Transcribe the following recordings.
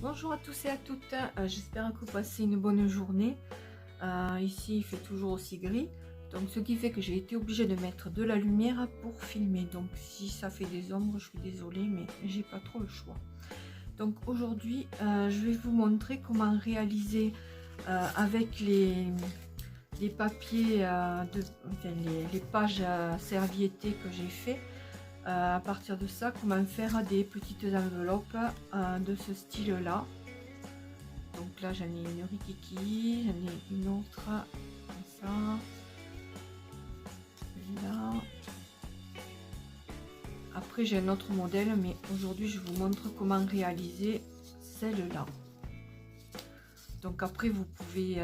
Bonjour à tous et à toutes, j'espère que vous passez une bonne journée. Ici il fait toujours aussi gris, donc ce qui fait que j'ai été obligée de mettre de la lumière pour filmer. Donc si ça fait des ombres, je suis désolée, mais j'ai pas trop le choix. Donc aujourd'hui je vais vous montrer comment réaliser avec les papiers, les pages serviettées que j'ai fait. À partir de ça, comment faire des petites enveloppes de ce style là. Donc là j'en ai une rikiki, j'en ai une autre comme ça, là. Après j'ai un autre modèle, mais aujourd'hui je vous montre comment réaliser celle-là. Donc après vous pouvez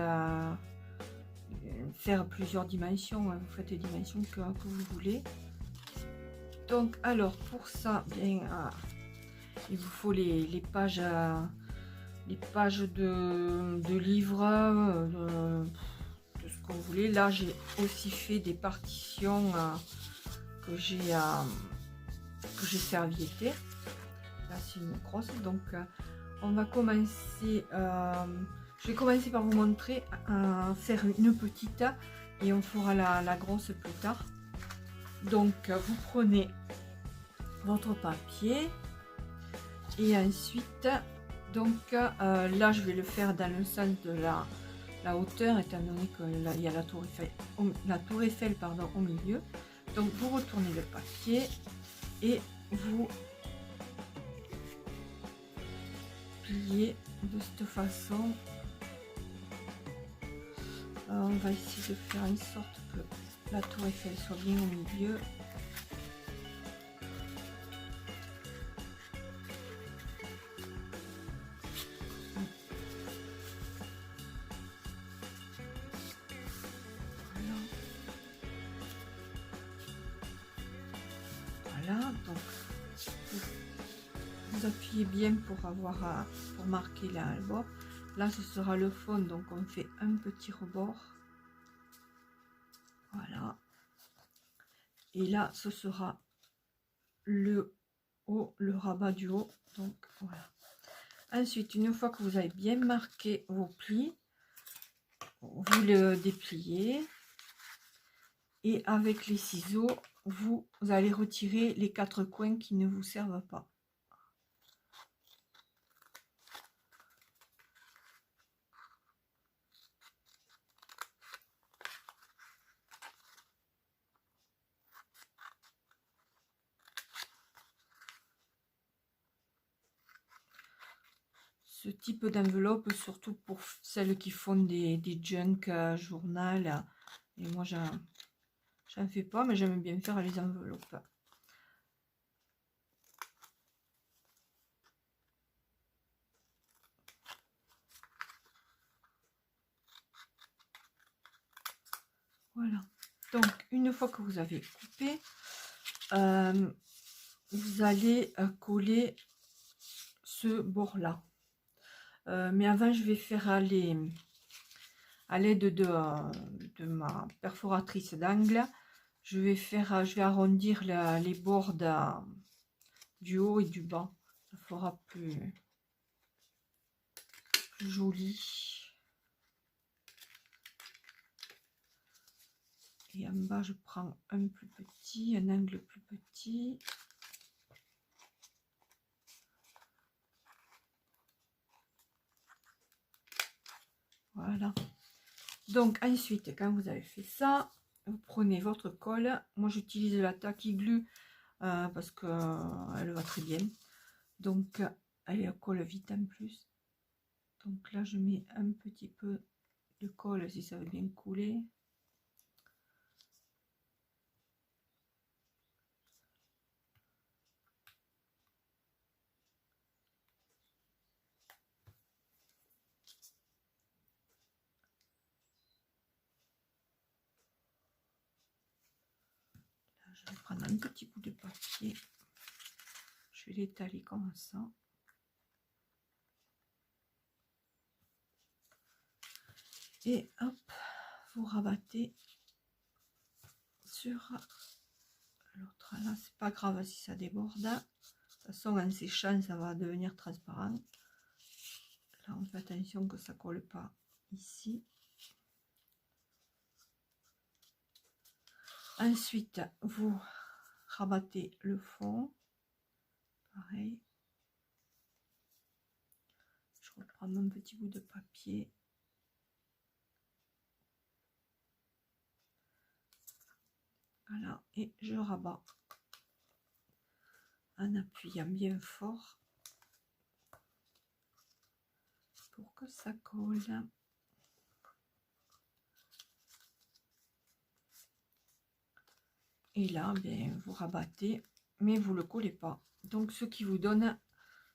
faire plusieurs dimensions, hein. Vous faites les dimensions que vous voulez. Donc alors pour ça, bien, il vous faut les pages de livres, de ce que vous voulez. Là j'ai aussi fait des partitions que j'ai serviettées. Là c'est une grosse, donc on va commencer. Je vais commencer par vous montrer à faire une petite et on fera la grosse plus tard. Donc vous prenez votre papier et ensuite donc là je vais le faire dans le sens de la hauteur, étant donné qu'il y a la tour Eiffel pardon, au milieu. Donc vous retournez le papier et vous pliez de cette façon. On va essayer de faire en sorte que la tour Eiffel soit bien au milieu. Voilà, donc vous appuyez bien pour avoir pour marquer le bord. Là ce sera le fond, donc on fait un petit rebord. Voilà. Et là ce sera le haut, le rabat du haut. Donc voilà. Ensuite, une fois que vous avez bien marqué vos plis, vous le dépliez et avec les ciseaux, vous allez retirer les 4 coins qui ne vous servent pas. Ce type d'enveloppe, surtout pour celles qui font des junk journal, et moi j'en fais pas, mais j'aime bien faire les enveloppes. Voilà, donc une fois que vous avez coupé, vous allez coller ce bord là. Mais avant je vais faire à l'aide de ma perforatrice d'angle, je vais arrondir les bords du haut et du bas. Ça fera plus joli. Et en bas je prends un plus petit, un angle plus petit. Voilà. Donc ensuite, quand vous avez fait ça, vous prenez votre colle. Moi j'utilise la Tacky Glue parce que elle va très bien. Donc elle colle vite en plus. Donc là je mets un petit peu de colle si ça veut bien couler. Là, je vais prendre un petit bout de papier. Je vais l'étaler comme ça. Et hop, vous rabattez sur l'autre. Là, c'est pas grave si ça déborde. De toute façon, en séchant, ça va devenir transparent. Là, on fait attention que ça colle pas ici. Ensuite, vous rabattez le fond. Pareil. Je reprends mon petit bout de papier. Voilà, et je rabats en appuyant bien fort pour que ça colle. Et là, bien, vous rabattez, mais vous ne le collez pas. Donc, ce qui vous donne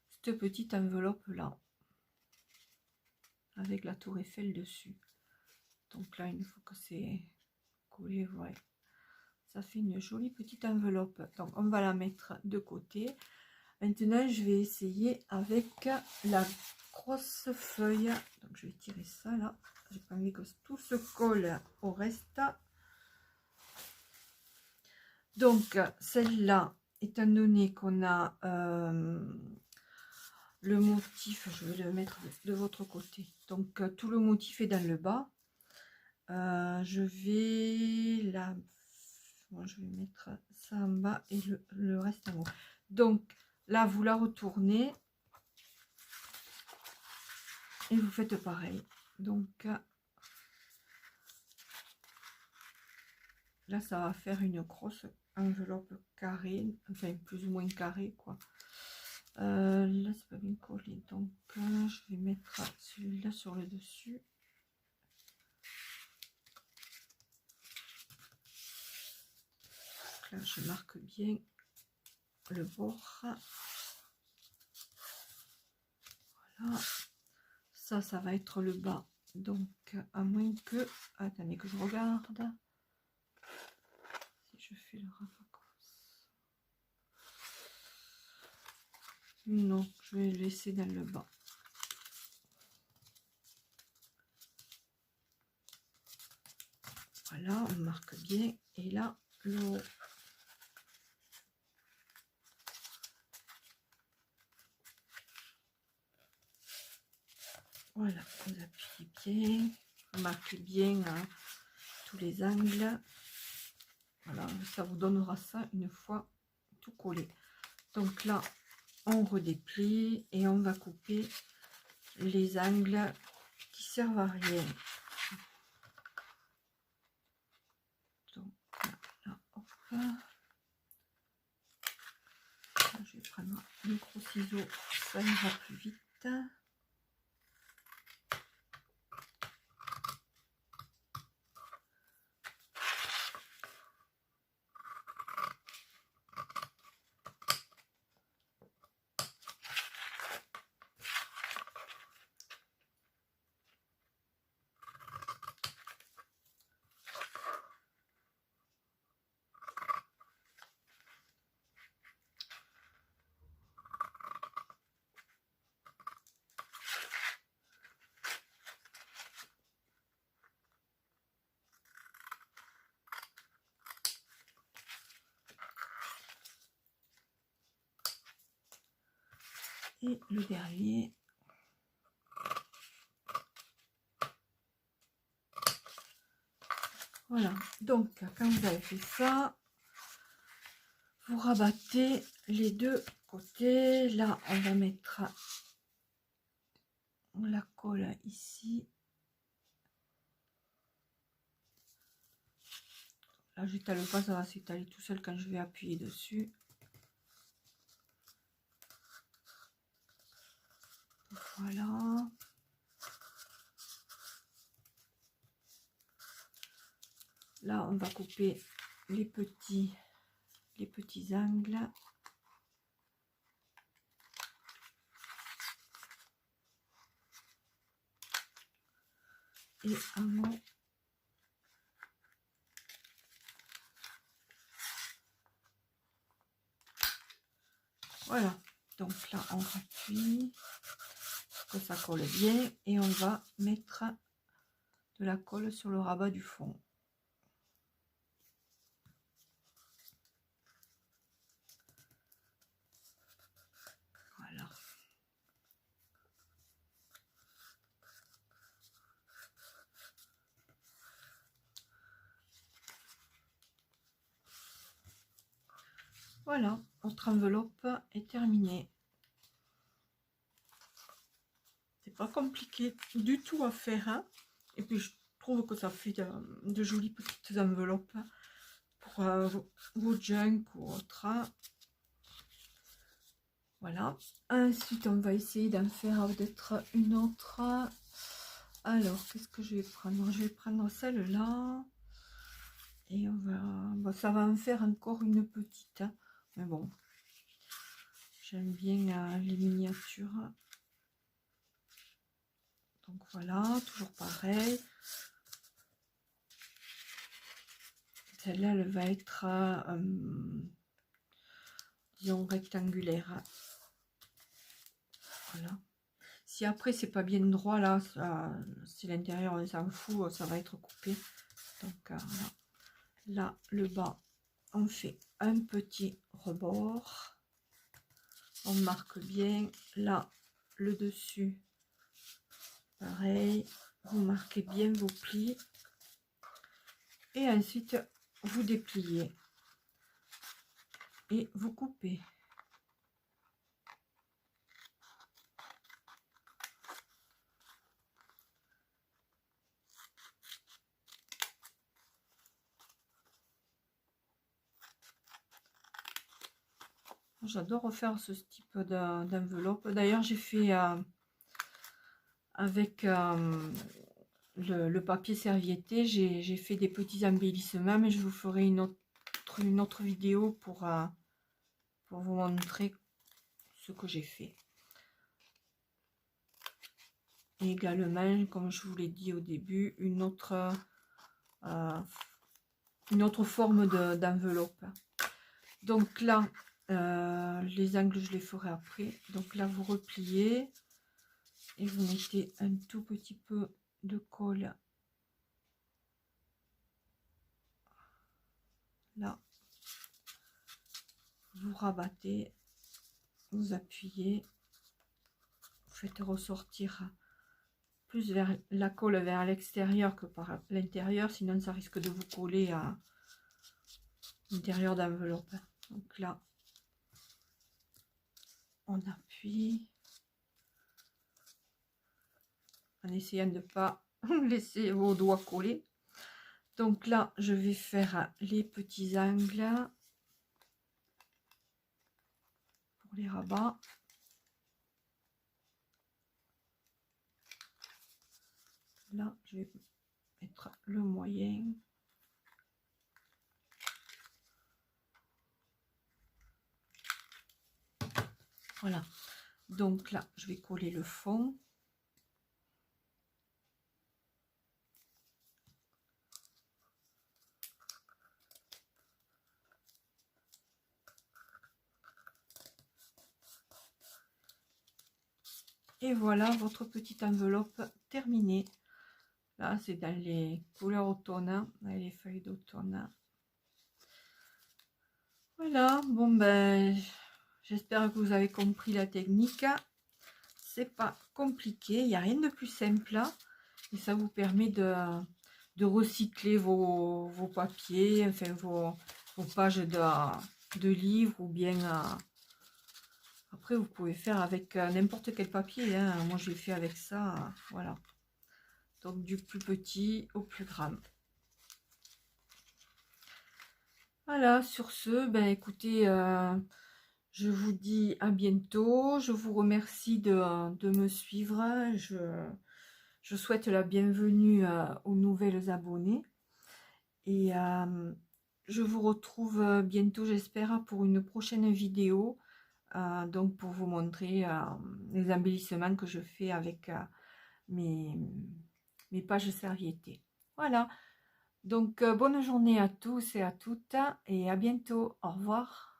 cette petite enveloppe là, avec la tour Eiffel dessus. Donc là, une fois que c'est collé, voilà. Ça fait une jolie petite enveloppe. Donc, on va la mettre de côté. Maintenant, je vais essayer avec la grosse feuille. Donc, je vais tirer ça là. J'ai pas envie que tout se colle au reste. Donc, celle-là, étant donné qu'on a le motif, je vais le mettre de votre côté. Donc, tout le motif est dans le bas. Je vais la... Bon, je vais mettre ça en bas et le reste en haut. Donc, là, vous la retournez. Et vous faites pareil. Donc, là, ça va faire une grosse enveloppe carrée. Enfin, plus ou moins carrée, quoi. Là, c'est pas bien collé. Donc, je vais mettre celui-là sur le dessus. Là, je marque bien le bord. Voilà. Ça va être le bas. Donc, à moins que... Attendez que je regarde. Si je fais le rabat. Non, je vais le laisser dans le bas. Voilà, on marque bien. Et là, le haut. Voilà, vous appuyez bien. Vous marquez bien hein, tous les angles. Voilà, ça vous donnera ça une fois tout collé. Donc là, on redéplie et on va couper les angles qui servent à rien. Donc là, hop. Là, je vais prendre le gros ciseau, ça ira plus vite. Et le dernier. Voilà, donc quand vous avez fait ça, vous rabattez les deux côtés. Là, on va mettre la colle ici. Là, j'étale pas, ça va s'étaler tout seul quand je vais appuyer dessus. Voilà. Là, on va couper les petits angles. Et en haut. Voilà. Donc là, on rappuie pour que ça colle bien. Et on va mettre de la colle sur le rabat du fond. Voilà. Voilà, notre enveloppe est terminée. C'est pas compliqué du tout à faire, hein. Et puis je trouve que ça fait de jolies petites enveloppes pour vos junk ou autre. Voilà. Ensuite, on va essayer d'en faire peut-être une autre. Alors, qu'est-ce que je vais prendre? Je vais prendre celle-là. Et on va... Bon, ça va en faire encore une petite. Hein. Mais bon, j'aime bien les miniatures. Donc voilà, toujours pareil. Celle-là, elle va être, disons, rectangulaire. Voilà. Si après, c'est pas bien droit, là, si l'intérieur, on s'en fout, ça va être coupé. Donc, voilà. Là, le bas, on fait un petit rebord. On marque bien. Là, le dessus, pareil. Vous marquez bien vos plis. Et ensuite, vous dépliez. Et vous coupez. J'adore refaire ce type d'enveloppe. D'ailleurs, j'ai fait avec le papier servietté, j'ai fait des petits embellissements, mais je vous ferai une autre vidéo pour vous montrer ce que j'ai fait. Et également, comme je vous l'ai dit au début, une autre forme d'enveloppe. Donc là, les angles, je les ferai après. Donc là, vous repliez et vous mettez un tout petit peu de colle là. Vous rabattez, vous appuyez, vous faites ressortir plus vers la colle vers l'extérieur que par l'intérieur, sinon ça risque de vous coller à l'intérieur d'enveloppe. Donc là, on appuie en essayant de ne pas laisser vos doigts coller. Donc là, je vais faire les petits angles pour les rabats. Là, je vais mettre le moyen. Voilà. Donc là, je vais coller le fond. Et voilà votre petite enveloppe terminée. Là, c'est dans les couleurs automne, les feuilles d'automne. Voilà, bon ben, j'espère que vous avez compris la technique. C'est pas compliqué, il n'y a rien de plus simple. Et ça vous permet de recycler vos papiers, enfin vos pages de livres, ou bien après vous pouvez faire avec n'importe quel papier. Hein. Moi j'ai fait avec ça, voilà. Donc du plus petit au plus grand. Voilà, sur ce, ben écoutez, je vous dis à bientôt. Je vous remercie de me suivre. Je souhaite la bienvenue aux nouvelles abonnés. Et je vous retrouve bientôt, j'espère, pour une prochaine vidéo. Donc pour vous montrer les embellissements que je fais avec mes pages serviettées. Voilà. Donc bonne journée à tous et à toutes et à bientôt. Au revoir.